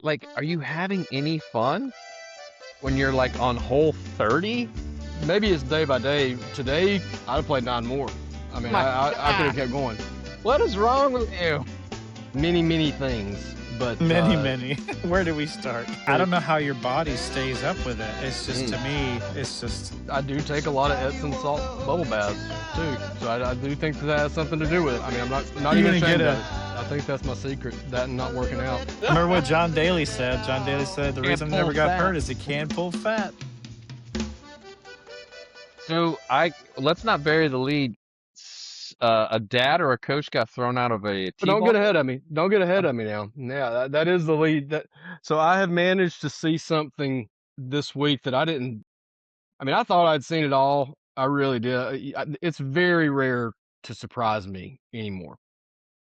Like, are you having any fun when you're like on hole 30? Maybe it's day by day. Today, I'd have played 9 more. I mean, My I could have God, kept going. what is wrong with you? Many things, but Many. Where do we start? I don't know how your body mm, stays up with it. It's just, to me, it's just, I do take a lot of Epsom salt bubble baths too, so I do think that has something to do with it. I mean, I'm not you're even going to get ashamed of a, it. I think that's my secret, that and not working out. remember what John Daly said? John Daly said the Can't reason he pull never got fat. hurt is he can't pull fat. So let's not bury the lead. A dad or a coach got thrown out of a But don't get T-ball ahead game. of me. Don't get ahead Um, of me now. Yeah, that is the lead. So I have managed to see something this week that I didn't. I mean, I thought I'd seen it all. I really did. It's very rare to surprise me anymore.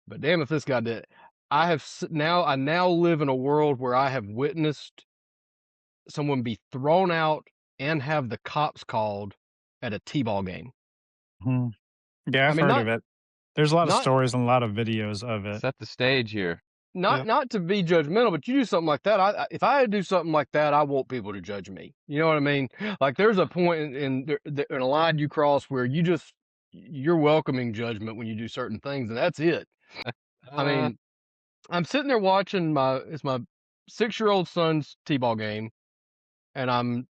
But damn, if this guy did, I now live in a world where I have witnessed someone be thrown out and have the cops called at a T-ball game. Mhm. Yeah, I I've mean, heard of it. There's a lot of not stories and a lot of videos of it. Set the stage here. not Yep. not to be judgmental, but you do something like that. If I do something like that, I want people to judge me. You know what I mean? Like there's a point in a line you cross where you're welcoming judgment when you do certain things, and that's it. I Uh, mean, I'm sitting there watching my 6-year-old son's t-ball game, and I'm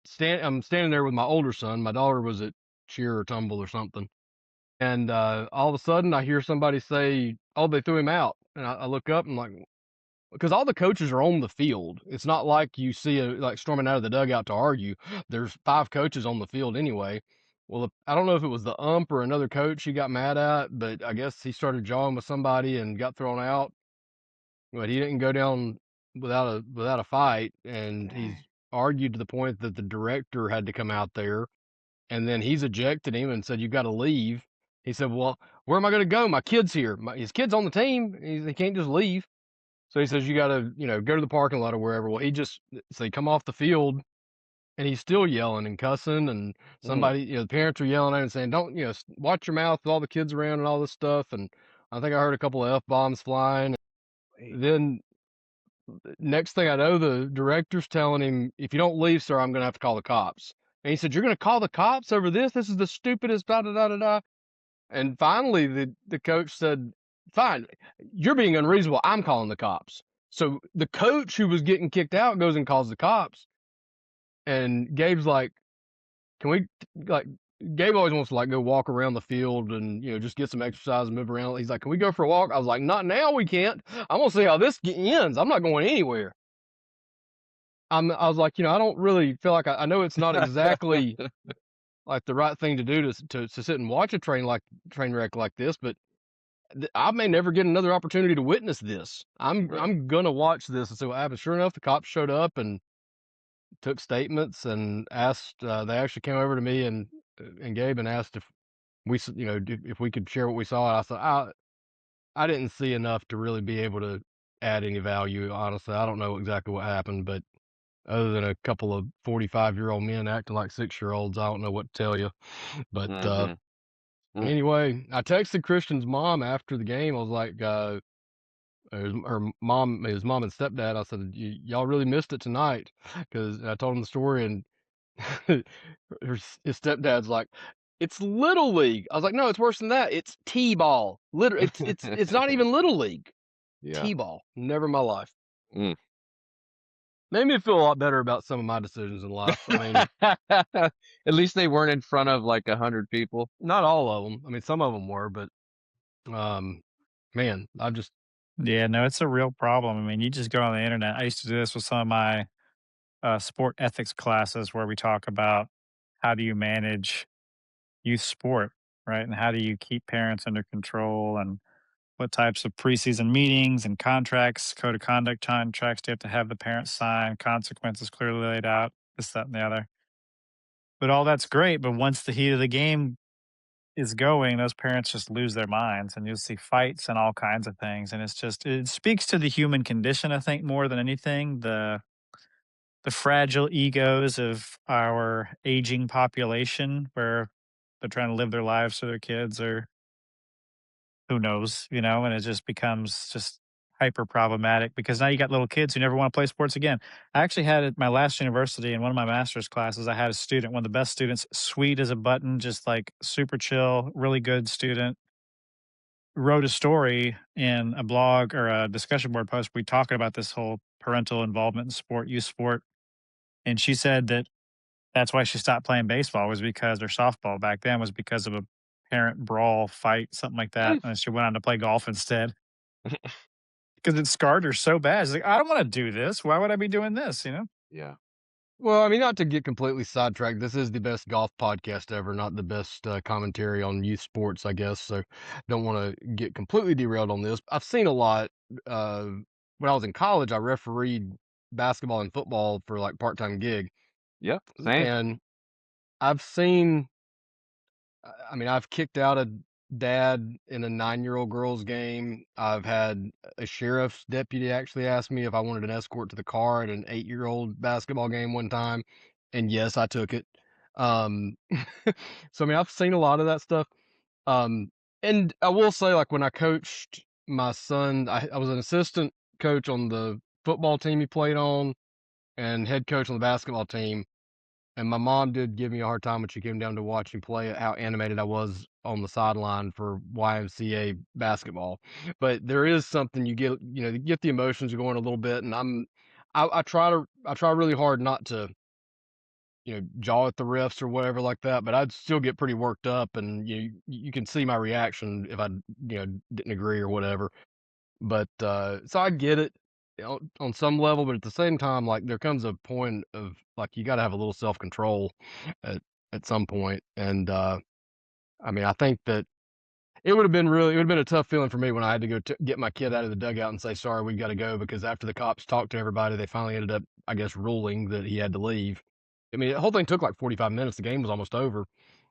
standing there with my older son. My daughter was at cheer or tumble or something, and all of a sudden I hear somebody say, "Oh, they threw him out," and I look up and I'm like, because all the coaches are on the field. It's not like you see like storming out of the dugout to argue. There's 5 coaches on the field anyway. Well, I don't know if it was the ump or another coach he got mad at, but I guess he started jawing with somebody and got thrown out. But he didn't go down without a fight, and he's argued to the point that the director had to come out there, and then he's ejected him and said, "You got to leave." He said, "Well, where am I going to go? My kid's here. His kid's on the team. He can't just leave." So he says, "You got to, go to the parking lot or wherever." Well, he just so he come off the field, and he's still yelling and cussing, and mm, somebody, the parents are yelling at him and saying, "Don't, watch your mouth with all the kids around and all this stuff." And I think I heard a couple of f bombs flying. wait. Then next thing I know, the director's telling him, "If you don't leave, sir, I'm going to have to call the cops." And he said, "You're going to call the cops over this? This is the stupidest da da da da da." And finally, the coach said, "Fine, you're being unreasonable. I'm calling the cops." So the coach who was getting kicked out goes and calls the cops. And Gabe's like, "Can we like?" Gabe always wants to like go walk around the field and just get some exercise and move around. He's like, "Can we go for a walk?" I was like, "Not now, we can't. I want to see how this ends. I'm not going anywhere." I was like, I don't really feel like I know it's not exactly like the right thing to do to sit and watch a train wreck like this, but I may never get another opportunity to witness this. Right. I'm gonna watch this and see what happens. Sure enough, the cops showed up and took statements and asked. They actually came over to me and Gabe and asked if if we could share what we saw. And I said I didn't see enough to really be able to add any value. Honestly, I don't know exactly what happened, but other than a couple of 45-year-old men acting like 6-year-olds, I don't know what to tell you. But Mm-hmm. Mm. anyway, I texted Christian's mom after the game. I was like, his mom and stepdad. I said, y'all really missed it tonight, because I told him the story, and his stepdad's like, it's little league. I was like, no, it's worse than that. It's t-ball. Literally, it's not even little league. Yeah. T-ball. Never in my life. Mm. Made me feel a lot better about some of my decisions in life. I mean, At least they weren't in front of like 100 people. not all of them. I mean, some of them were, but um, man, I just Yeah, no, it's a real problem. I mean, you just go on the internet. I used to do this with some of my sport ethics classes where we talk about how do you manage youth sport, right? And how do you keep parents under control and what types of preseason meetings and contracts, code of conduct contracts do you have to have the parents sign, consequences clearly laid out, this, that, and the other. But all that's great. But once the heat of the game is going, those parents just lose their minds and you'll see fights and all kinds of things. And it's just, it speaks to the human condition, I think, more than anything. The fragile egos of our aging population where they're trying to live their lives for their kids or who knows, and it just becomes just hyper problematic because now you got little kids who never want to play sports again. I actually had at my last university in one of my master's classes, I had a student, one of the best students, sweet as a button, just like super chill, really good student, wrote a story in a blog or a discussion board post. We talking about this whole parental involvement in sport, youth sport. And she said that that's why she stopped playing baseball was because or softball back then was because of a parent brawl fight, something like that. And she went on to play golf instead because it scarred her so bad. She's like, I don't want to do this. Why would I be doing this? You know? Yeah. Well, I mean, not to get completely sidetracked, this is the best golf podcast ever, not the best commentary on youth sports, I guess. So don't want to get completely derailed on this. I've seen a lot. Uh, when I was in college, I refereed basketball and football for like part-time gig. Yep. Same. And I've seen, I mean, I've kicked out a dad in a 9-year-old girl's game. I've had a sheriff's deputy actually ask me if I wanted an escort to the car at an 8-year-old basketball game one time. And yes, I took it. Um, so, I mean, I've seen a lot of that stuff. Um, and I will say, like, when I coached my son, I was an assistant coach on the football team he played on and head coach on the basketball team. And my mom did give me a hard time when she came down to watch me play, how animated I was on the sideline for YMCA basketball. But there is something you get, you get the emotions going a little bit, and I try really hard not to, jaw at the refs or whatever like that. But I'd still get pretty worked up, and you can see my reaction if I, didn't agree or whatever. But so I get it on some level, but at the same time, like there comes a point of like you got to have a little self control at some point. And I mean, I think that it would have been a tough feeling for me when I had to go get my kid out of the dugout and say sorry, we got to go, because after the cops talked to everybody, they finally ended up, I guess, ruling that he had to leave. I mean, the whole thing took like 45 minutes. The game was almost over,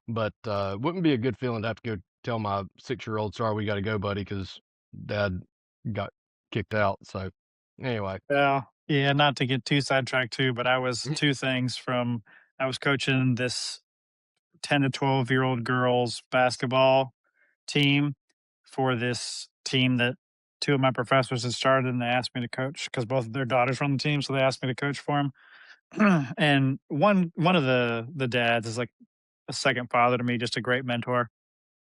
but wouldn't be a good feeling to have to go tell my 6-year-old, sorry, we got to go, buddy, because dad got kicked out. So anyway, Yeah. Yeah. Not to get too sidetracked too, but I was two things from I was coaching this 10 to 12-year-old girls basketball team for this team that two of my professors had started and they asked me to coach because both of their daughters were on the team. So they asked me to coach for them. And one of the dads is like a second father to me, just a great mentor.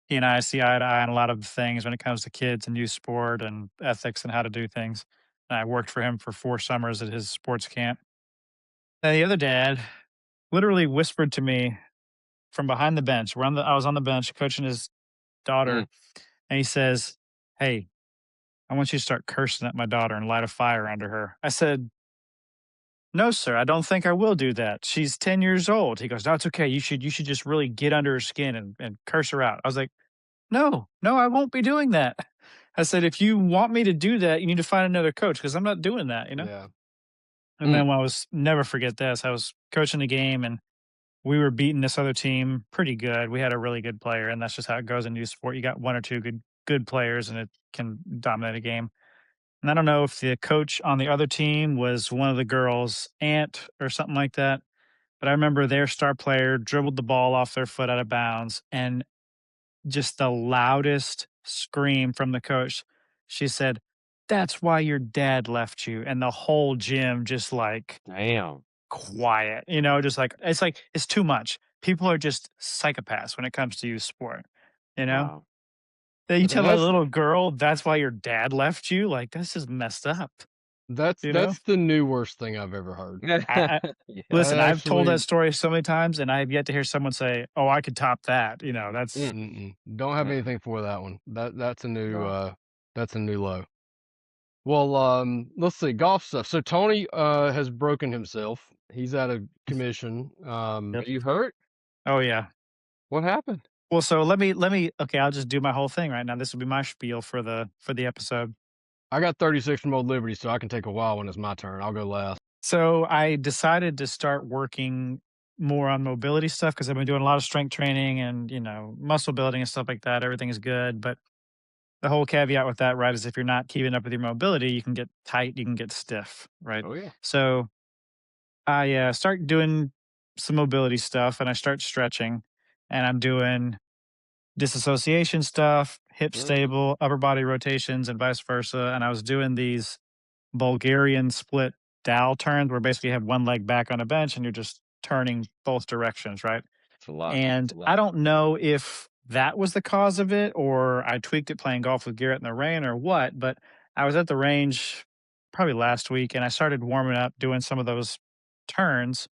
He and I see eye to eye on a lot of things when it comes to kids and youth sport and ethics and how to do things. And I worked for him for 4 summers at his sports camp. And the other dad literally whispered to me from behind the bench. I was on the bench coaching his daughter, Mm. and he says, "Hey, I want you to start cursing at my daughter and light a fire under her." I said, "No, sir, I don't think I will do that. She's 10 years old." He goes, "No, it's okay. You should just really get under her skin and curse her out." I was like, "No, no, I won't be doing that." I said, "If you want me to do that, you need to find another coach because I'm not doing that, you know?" yeah, And then when I was never forget this, I was coaching the game and we were beating this other team pretty good. We had a really good player, and that's just how it goes in youth sport. You got one or two good players, and it can dominate a game. And I don't know if the coach on the other team was one of the girls' aunt or something like that. But I remember their star player dribbled the ball off their foot out of bounds, and just the loudest scream from the coach. She said, "That's why your dad left you." And the whole gym just like Damn. quiet, just like it's too much. People are just psychopaths when it comes to youth sport, you know? Wow. That you and tell a little girl that's why your dad left you, like that's just messed up, you know? that's the new worst thing I've ever heard. I Yeah. listen, I I've told that actually story so many times and I have yet to hear someone say, "Oh, I could top that." That's Mm. don't have Mm-mm. anything for that one. No. That's a new low. Well, let's see, golf stuff. So Tony has broken himself. He's out of commission. Are Yep. you hurt? Oh yeah. What happened? Well, so let me okay, I'll just do my whole thing right now. This will be my spiel for the episode. I got 36 from Old Liberty, so I can take a while when it's my turn. I'll go last. So I decided to start working more on mobility stuff because I've been doing a lot of strength training and, muscle building and stuff like that. Everything is good. But the whole caveat with that, right, is if you're not keeping up with your mobility, you can get tight, you can get stiff, right? Oh yeah. So I start doing some mobility stuff and I start stretching and I'm doing disassociation stuff, hip Mm. stable, upper body rotations, and vice versa. And I was doing these Bulgarian split dowel turns where basically you have one leg back on a bench and you're just turning both directions, right? It's a lot. It's And a I lot. don't know if that was the cause of it or I tweaked it playing golf with Garrett in the rain or what, but I was at the range probably last week and I started warming up doing some of those turns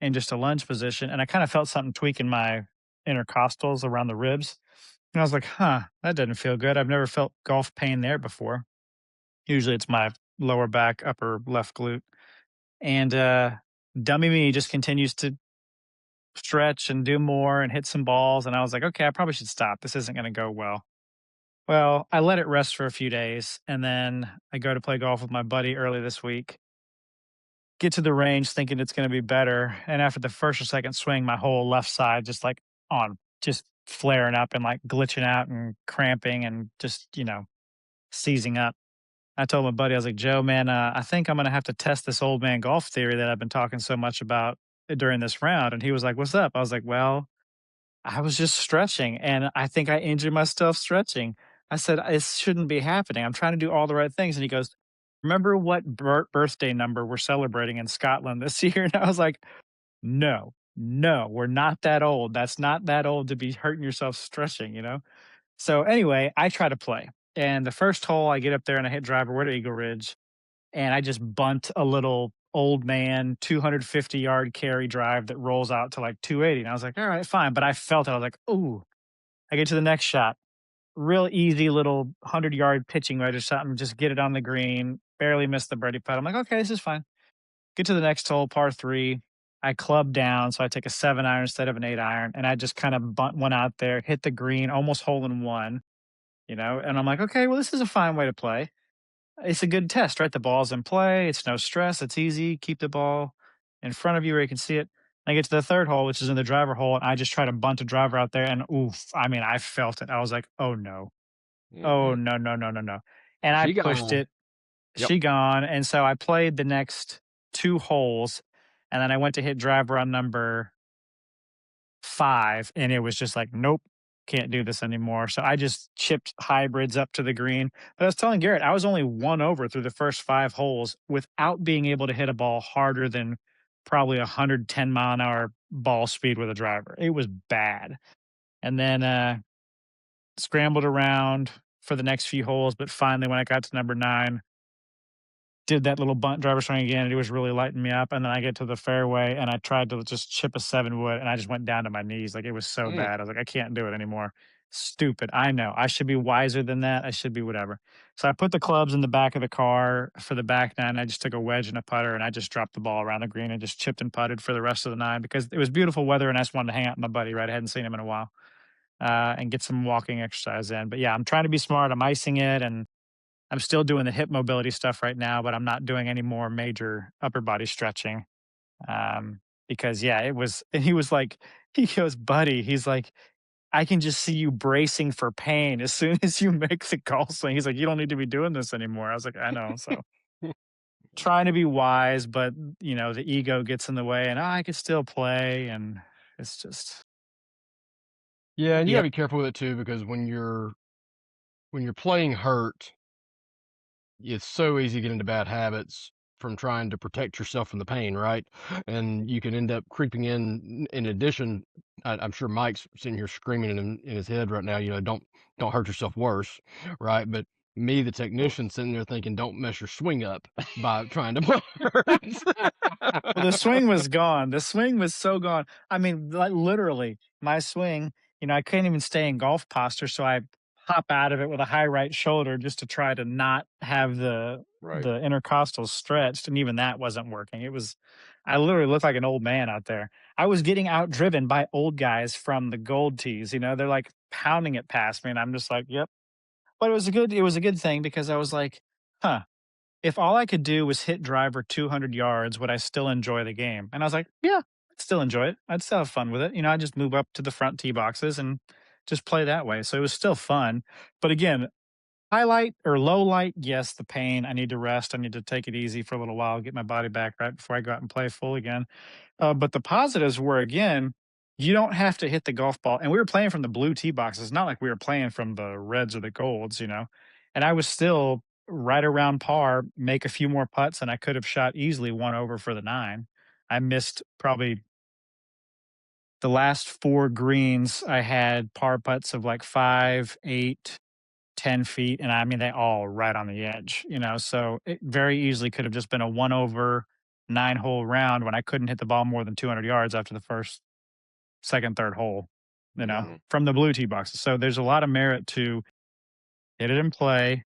in just a lunge position. And I kind of felt something tweaking my intercostals around the ribs. And I was like, huh, that doesn't feel good. I've never felt golf pain there before. Usually it's my lower back, upper left glute. And dummy me just continues to stretch and do more and hit some balls. And I was like, okay, I probably should stop. This isn't going to go well. Well, I let it rest for a few days. And then I go to play golf with my buddy early this week. Get to the range thinking it's going to be better. And after the first or second swing, my whole left side just like just flaring up and like glitching out and cramping and just, seizing up. I told my buddy, I was like, Joe, man, I think I'm going to have to test this old man golf theory that I've been talking so much about during this round. And he was like, what's up? I was like, well, I was just stretching and I think I injured myself stretching. I said, this shouldn't be happening. I'm trying to do all the right things. And he goes, remember what birthday number we're celebrating in Scotland this year? And I was like, no, no, we're not that old. That's not that old to be hurting yourself stretching. So anyway, I try to play. And the first hole, I get up there and I hit driver. We're at Eagle Ridge and I just bunt a little old man 250-yard carry drive that rolls out to like 280. And I was like, all right, fine. But I felt it. I was like, ooh, I get to the next shot. Real easy little 100-yard pitching wedge or something. Just get it on the green. Barely missed the birdie putt. I'm like, okay, this is fine. Get to the next hole, par three. I club down. So I take a 7-iron instead of an 8-iron. And I just kind of bunt one out there, hit the green, almost hole in one. And I'm like, okay, well, this is a fine way to play. It's a good test, right? The ball's in play. It's no stress. It's easy. Keep the ball in front of you where you can see it. I get to the third hole, which is in the driver hole, and I just try to bunt a driver out there. And oof, I mean, I felt it. I was like, oh no. Oh Hmm. no, no, no, no, no. And I She pushed gone. it. Yep. She gone. And so I played the next two holes. And then I went to hit driver on number 5, and it was just like, nope, can't do this anymore. So I just chipped hybrids up to the green. But I was telling Garrett, I was only one over through the first 5 holes without being able to hit a ball harder than probably 110-mile-an-hour ball speed with a driver. It was bad. And then scrambled around for the next few holes, but finally when I got to number 9, did that little bunt driver swing again, and it was really lighting me up. And then I get to the fairway, and I tried to just chip a 7-wood, and I just went down to my knees. Like, it was so Mm. bad. I was like, I can't do it anymore. Stupid. I know. I should be wiser than that. I should be whatever. So I put the clubs in the back of the car for the back 9. I just took a wedge and a putter, and I just dropped the ball around the green and just chipped and putted for the rest of the 9 because it was beautiful weather, and I just wanted to hang out with my buddy, right? I hadn't seen him in a while, and get some walking exercise in. But yeah, I'm trying to be smart. I'm icing it, and I'm still doing the hip mobility stuff right now, but I'm not doing any more major upper body stretching. Because yeah, it was, and he was like, he goes, buddy, he's like, I can just see you bracing for pain as soon as you make the golf swing. He's like, you don't need to be doing this anymore. I was like, I know. So trying to be wise, but the ego gets in the way and I could still play. And it's just, Yeah, and you gotta yep. be careful with it too because when you're playing hurt, it's so easy to get into bad habits from trying to protect yourself from the pain, right? And you can end up creeping in addition, I'm sure Mike's sitting here screaming in his head right now, don't hurt yourself worse, right? But me, the technician, sitting there thinking, don't mess your swing up by trying to play Well, the hurt. swing was gone. The swing was so gone. I mean, like literally, my swing, I couldn't even stay in golf posture, so I hop out of it with a high right shoulder just to try to not have the Right. the intercostals stretched, and even that wasn't working. I literally looked like an old man out there. I was getting outdriven by old guys from the gold tees. They're like pounding it past me, and I'm just like, yep. But it was a good thing because I was like, huh, if all I could do was hit driver 200 yards, would I still enjoy the game? And I was like, yeah, I'd still enjoy it. I'd still have fun with it. I just move up to the front tee boxes and just play that way. So it was still fun. But again, highlight or low light, yes, the pain. I need to rest. I need to take it easy for a little while, get my body back right before I go out and play full again. But the positives were again, you don't have to hit the golf ball. And we were playing from the blue tee boxes. It's not like we were playing from the reds or the golds, you know. And I was still right around par, make a few more putts, and I could have shot easily one over for the 9. I missed probably the last 4 greens. I had par putts of like 5, 8, 10 feet, and I mean they all right on the edge, you know. So it very easily could have just been a 1 over 9 hole round when I couldn't hit the ball more than 200 yards after the first, second, third hole, you know, Mhm. from the blue tee boxes. So there's a lot of merit to hit it in play,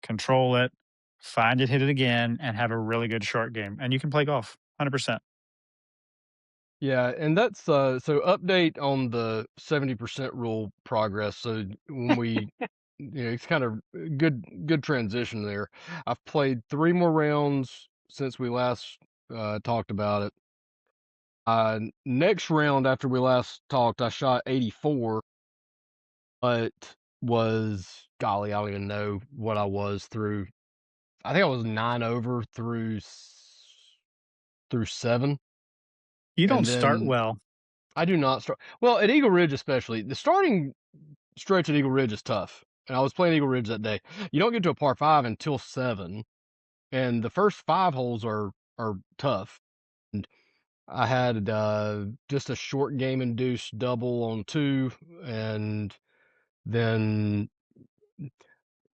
control it, find it, hit it again, and have a really good short game. And you can play golf 100%. Yeah, and that's so update on the 70% rule progress. So when we it's kind of good transition there. I've played 3 more rounds since we last talked about it. Next round after we last talked, I shot 84, but was golly, I don't even know what I was through. I think I was 9 over through 7, You don't and start then well. I do not start well at Eagle Ridge, especially the starting stretch at Eagle Ridge is tough. And I was playing Eagle Ridge that day. You don't get to a par 5 until 7, and the first 5 holes are tough. And I had just a short game induced double on 2, and then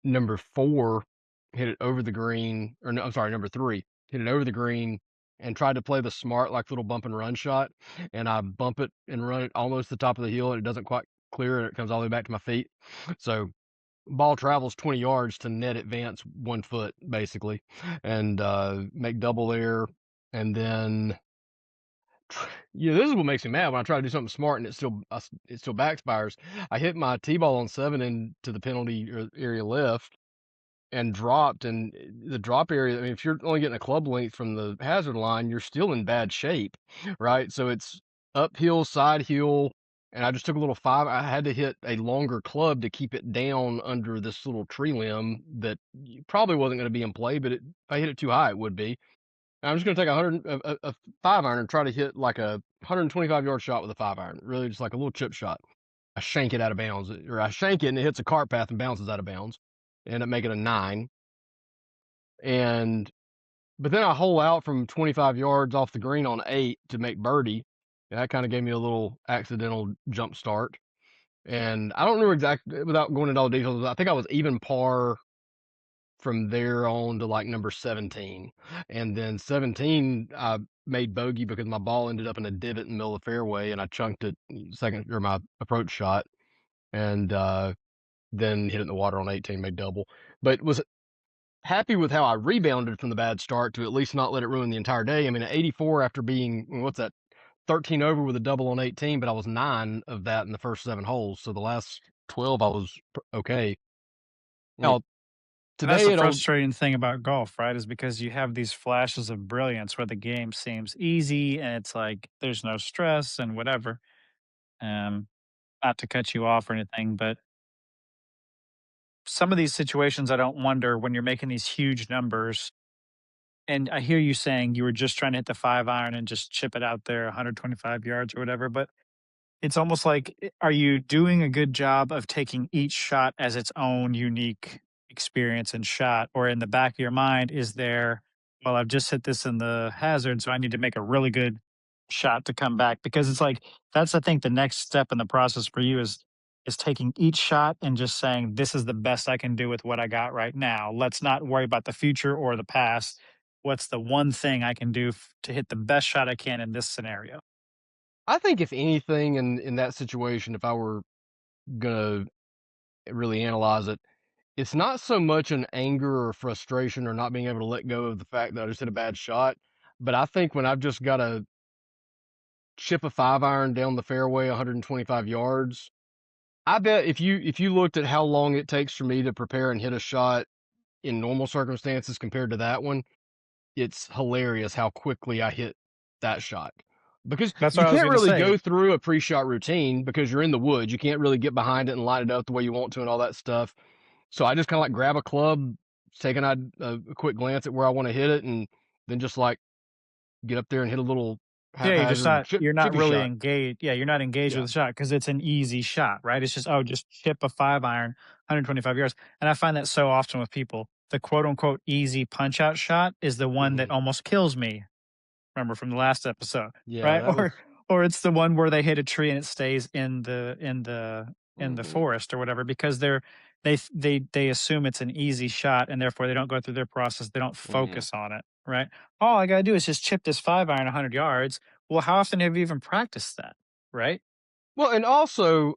number 4 hit it over the green, or no, I'm sorry, number 3 hit it over the green and tried to play the smart like little bump and run shot, and I bump it and run it almost the top of the hill, and it doesn't quite clear, and it comes all the way back to my feet. So ball travels 20 yards to net advance 1 foot basically, and make double there, and then this is what makes me mad when I try to do something smart and it still backfires. I hit my tee ball on 7 into the penalty area left and dropped, and the drop area, I mean, if you're only getting a club length from the hazard line, you're still in bad shape, right? So it's uphill, side hill, and I just took a little 5. I had to hit a longer club to keep it down under this little tree limb that probably wasn't going to be in play, but if I hit it too high, it would be. And I'm just going to take a 5 iron and try to hit like a 125-yard shot with a 5 iron, really just like a little chip shot. I shank it out of bounds, or I shank it and it hits a cart path and bounces out of bounds. End up making a 9. And but then I hole out from 25 yards off the green on 8 to make birdie. And that kind of gave me a little accidental jump start. And I don't remember exactly, without going into all the details, I think I was even par from there on to like number 17. And then 17, I made bogey because my ball ended up in a divot in the middle of the fairway, and I chunked it second, or my approach shot, and then hit it in the water on 18, made double. But was happy with how I rebounded from the bad start to at least not let it ruin the entire day. I mean, at 84 after being, what's that, 13 over with a double on 18, but I was 9 of that in the first 7 holes. So the last 12, I was okay. Mm. Now, And that's today the at old, frustrating thing about golf, right? Is because you have these flashes of brilliance where the game seems easy and it's like there's no stress and whatever. Um, Not to cut you off or anything, but some of these situations, I don't wonder when you're making these huge numbers. And I hear you saying you were just trying to hit the 5 iron and just chip it out there 125 yards or whatever. But it's almost like, are you doing a good job of taking each shot as its own unique experience and shot? Or in the back of your mind, is there, well, I've just hit this in the hazard, so I need to make a really good shot to come back? Because it's like, that's, I think, the next step in the process for you is taking each shot and just saying, this is the best I can do with what I got right now. Let's not worry about the future or the past. What's the one thing I can do to hit the best shot I can in this scenario? I think if anything in that situation, if I were gonna really analyze it, it's not so much an anger or frustration or not being able to let go of the fact that I just hit a bad shot, but I think when I've just got to chip a 5 iron down the fairway 125 yards, I bet if you looked at how long it takes for me to prepare and hit a shot in normal circumstances compared to that one, it's hilarious how quickly I hit that shot. Because That's you what I was can't going to really say. go through a pre-shot routine because you're in the woods. You can't really get behind it and line it up the way you want to and all that stuff. So I just kind of like grab a club, take a quick glance at where I want to hit it, and then just like get up there and hit a little Yeah, haphazard you're not chippy really shot. engaged. Yeah, you're not engaged Yeah. with the shot because it's an easy shot, right? It's just, oh, just chip a 5 iron, 125 yards. And I find that so often with people. The quote unquote easy punch out shot is the one that Mhm. almost kills me. Remember from the last episode, Yeah, right? that was. Or it's the one where they hit a tree and it stays in the Mhm. forest or whatever because they assume it's an easy shot and therefore they don't go through their process. They don't Mhm. focus on it, right? All I gotta do is just chip this 5 iron 100 yards. Well, how often have you even practiced that, right? Well, and also,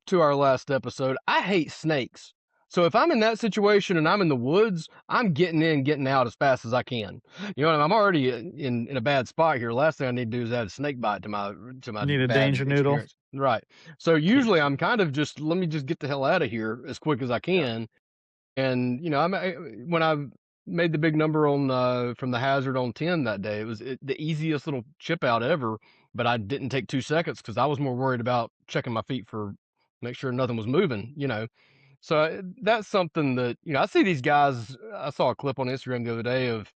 to our last episode, I hate snakes. So if I'm in that situation and I'm in the woods, I'm getting in, getting out as fast as I can. You know, I'm already in a bad spot here. Last thing I need to do is add a snake bite to my Need a bad danger noodle. experience. Right. So usually I'm kind of just let me just get the hell out of here as quick as I Yeah. can. And you know, when I made the big number on from the hazard on 10 that day, it was the easiest little chip out ever. But I didn't take 2 seconds because I was more worried about checking my feet for make sure nothing was moving. You know, so that's something that I see these guys. I saw a clip on Instagram the other day of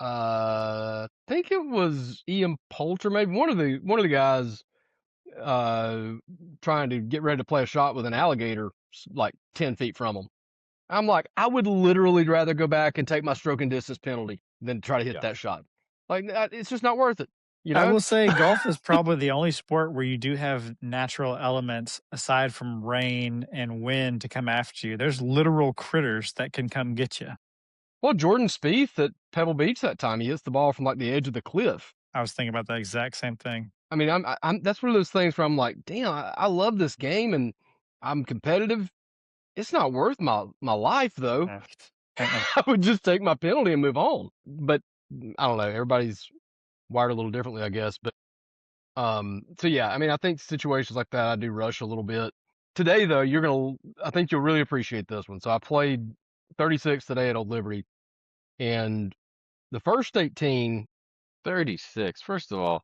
I think it was Ian Poulter, maybe one of the guys uh trying to get ready to play a shot with an alligator like 10 feet from him. I'm like, I would literally rather go back and take my stroking distance penalty than try to hit Yeah. that shot. Like, it's just not worth it, you I know? will say golf is probably the only sport where you do have natural elements aside from rain and wind to come after you. There's literal critters that can come get you. Well, Jordan Spieth at Pebble Beach that time, he hits the ball from like the edge of the cliff. I was thinking about the exact same thing. I mean, I'm that's one of those things where I'm like, damn, I love this game and I'm competitive. It's not worth my life though. Uh, uh-uh. I would just take my penalty and move on. But I don't know. Everybody's wired a little differently, I guess. But so yeah, I mean, I think situations like that, I do rush a little bit. Today, though, I think you'll really appreciate this one. So I played 36 today at Old Liberty, and the first 18, 36. First of all,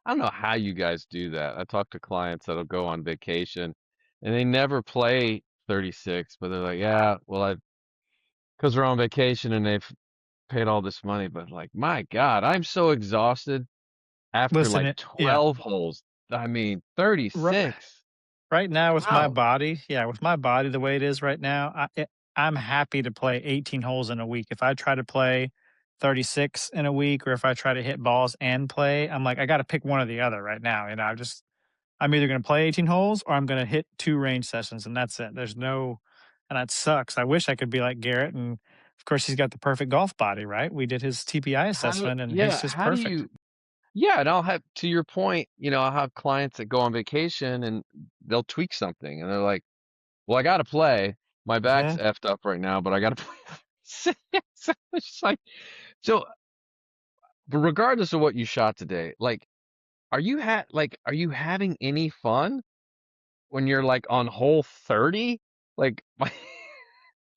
I don't know how you guys do that. I talk to clients that'll go on vacation and they never play 36, but they're like, yeah, well, because we're on vacation and they've paid all this money. But like, my God, I'm so exhausted after Listen, like yeah, 12 holes. I mean, right, 36. right now with my Wow. body, yeah, with my body the way it is right now, I'm happy to play 18 holes in a week. If I try to play 36 in a week, or if I try to hit balls and play, I'm like, I got to pick one or the other right now. I'm either going to play 18 holes or I'm going to hit 2 range sessions, and that's it. And that sucks. I wish I could be like Garrett, and of course he's got the perfect golf body, right? We did his TPI assessment, and he's just How do perfect. you, yeah, and I'll have, to your point, I'll have clients that go on vacation and they'll tweak something and they're like, well, I got to play. My back's Yeah. effed up right now, but I got to play. So it's just like, so, but regardless of what you shot today, like, are you having any fun when you're like on hole 30? Like,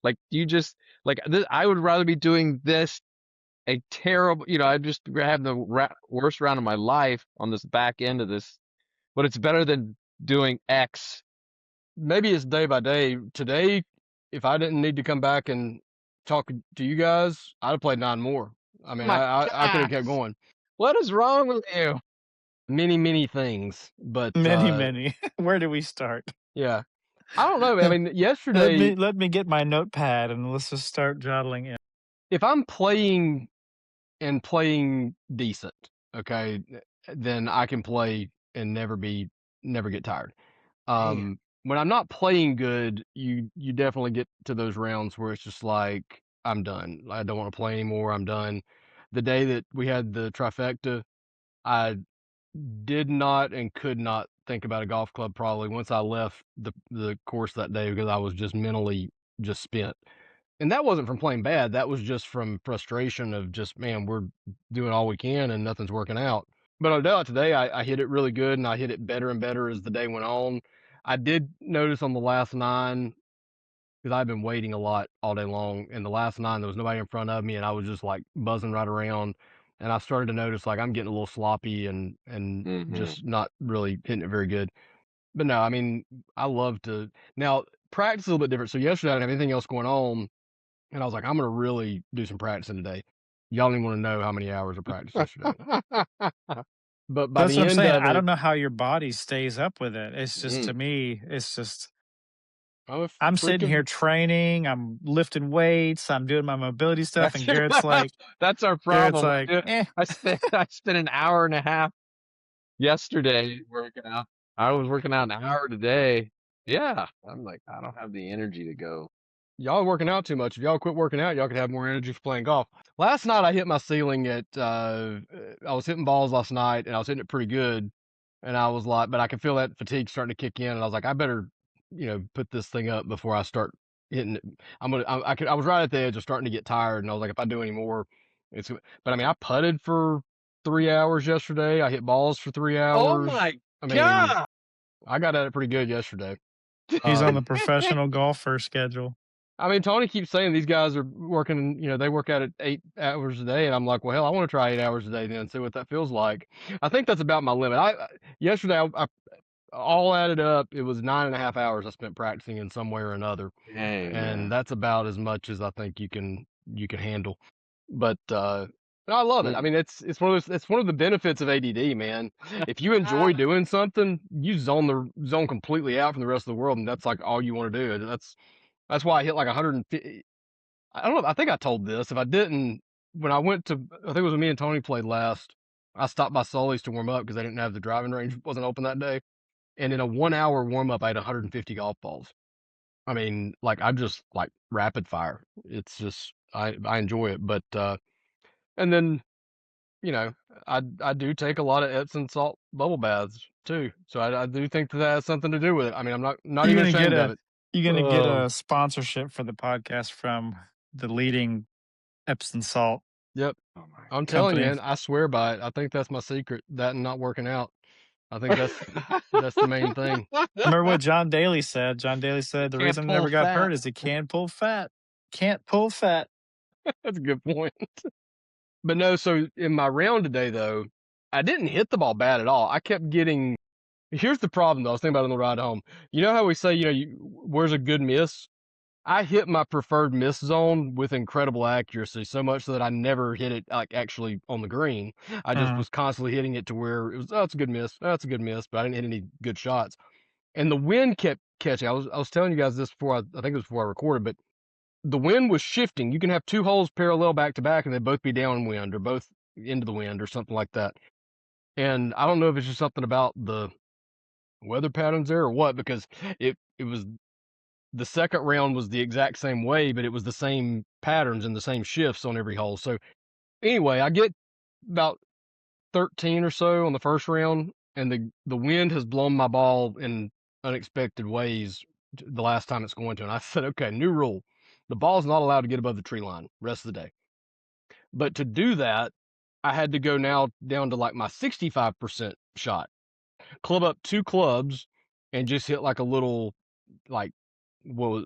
like you just like this, I would rather be doing this a terrible, I'd just have the worst round of my life on this back end of this, but it's better than doing X. maybe it's day by day. Today, if I didn't need to come back and talk to you guys, I'd have played 9 more. I Oh mean, my I could have kept gosh, going. what is wrong with you? Many, many things, but Many, many. Where do we start? yeah, I don't know. I mean, let yesterday, me let me get my notepad and let's just start jottling in. if I'm playing and playing decent, okay, then I can play and never get tired. Man, When I'm not playing good, you definitely get to those rounds where it's just like I'm done. I don't want to play anymore. I'm done. The day that we had the trifecta, I did not and could not think about a golf club probably once I left the course that day because I was just mentally just spent. And that wasn't from playing bad. That was just from frustration of just, man, we're doing all we can and nothing's working out. But no doubt today I hit it really good and I hit it better and better as the day went on. I did notice on the last 9, because I've been waiting a lot all day long. And the last 9, there was nobody in front of me and I was just like buzzing right around. And I started to notice like I'm getting a little sloppy and mm-hmm. just not really hitting it very good. But no, I mean, I love to now practice a little bit different. So yesterday I didn't have anything else going on and I was like, I'm gonna really do some practicing today. Y'all don't even want to know how many hours of practice yesterday. But by That's what the I'm end saying. of I it, don't know how your body stays up with it. It's just, to Mm. me, it's just, I'm a I'm sitting here freaking. training, I'm lifting weights, I'm doing my mobility stuff, That's and that's our Garrett's problem. like, eh. I spent an hour and a half yesterday working out. I was working out an hour today. Yeah, I'm like, I don't have the energy to go. Y'all are working out too much. If y'all quit working out, y'all could have more energy for playing golf. Last night I hit my ceiling at I was hitting balls last night and I was hitting it pretty good. And I was like, but I could feel that fatigue starting to kick in and I was like, I better, put this thing up before I start hitting it. I was right at the edge of starting to get tired and I was like, if I do any more, but I mean, I putted for 3 hours yesterday. I hit balls for three Oh hours. my I mean, God. I got at it pretty good yesterday. He's on the Um, professional golfer schedule. I mean, Tony keeps saying these guys are working, they work out at 8 hours a day. And I'm like, well, hell, I want to try 8 hours a day then and see what that feels like. I think that's about my limit. Yesterday, I all added up, it was 9.5 hours I spent practicing in some way or another. Dang, And man. that's about as much as I think you can handle. But, I love it. I Mm. mean, it's one of the benefits of ADD, man. If you enjoy doing something, you zone completely out from the rest of the world. And that's like all you want to do. That's why I hit like 150. I don't know. I think I told this. If I didn't, when I went to, I think it was when me and Tony played last, I stopped by Sully's to warm up because they didn't have the driving range, wasn't open that day. And in a 1 hour warm up, I had 150 golf balls. I mean, like I just like rapid fire. It's just, I enjoy it. But, and then, you know, I do take a lot of Epsom salt bubble baths too. So I do think that has something to do with it. I mean, I'm not You're even gonna get ashamed of a it. you're gonna get Um, a sponsorship for the podcast from the leading Epsom salt yep. Oh my I'm telling you, company. man, I swear by it. I think that's my secret. That and not working out. I think that's the main thing. Remember what John Daly said? John Daly said the Can't reason he pull never got hurt fat. is he can't pull fat. Can't pull fat. That's a good point. But no, so in my round today though, I didn't hit the ball bad at all. I kept getting. Here's the problem though. I was thinking about it on the ride home. You know how we say, where's a good miss? I hit my preferred miss zone with incredible accuracy, so much so that I never hit it like actually on the green. I just Mm. was constantly hitting it to where it was, oh, it's a good miss. Oh, it's a good miss, but I didn't hit any good shots. And the wind kept catching. I was telling you guys this before. I think it was before I recorded, but the wind was shifting. You can have two holes parallel back to back, and they both be downwind or both into the wind or something like that. And I don't know if it's just something about the weather patterns there or what, because it was the second round was the exact same way, but it was the same patterns and the same shifts on every hole. So anyway, I get about 13 or so on the first round, and the wind has blown my ball in unexpected ways the last time it's going to. And I said, okay, new rule: the ball's not allowed to get above the tree line rest of the day. But to do that, I had to go now down to like my 65% shot, club up two clubs, and just hit like a little like what was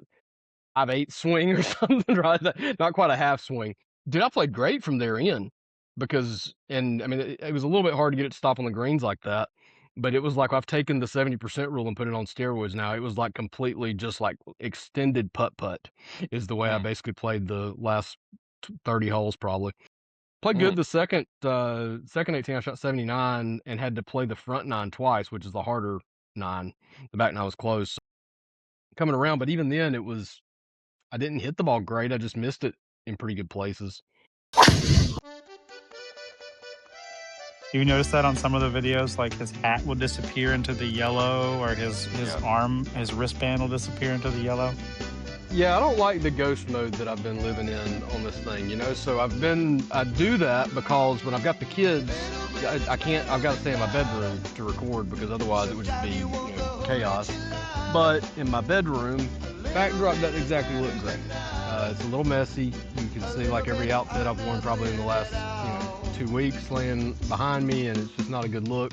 5/8 swing or something, right? Not quite a half swing. Dude, I played great from there in because, and I mean, it was a little bit hard to get it to stop on the greens like that, but it was like I've taken the 70% rule and put it on steroids now. It was like completely just like extended putt putt is the way I Mm, basically played the last 30 holes probably. Played mm. good the second 18. I shot 79 and had to play the front nine twice, which is the harder nine. The back nine was close coming around, but even then I didn't hit the ball great. I just missed it in pretty good places. You notice that on some of the videos, like his hat will disappear into the yellow, or his Yeah. his wristband will disappear into the yellow. Yeah, I don't like the ghost mode that I've been living in on this thing, So I do that because when I've got the kids, I can't, I've got to stay in my bedroom to record because otherwise it would just be, chaos. But in my bedroom, backdrop doesn't exactly look great. It's a little messy. You can see like every outfit I've worn probably in the last, 2 weeks laying behind me, and it's just not a good look.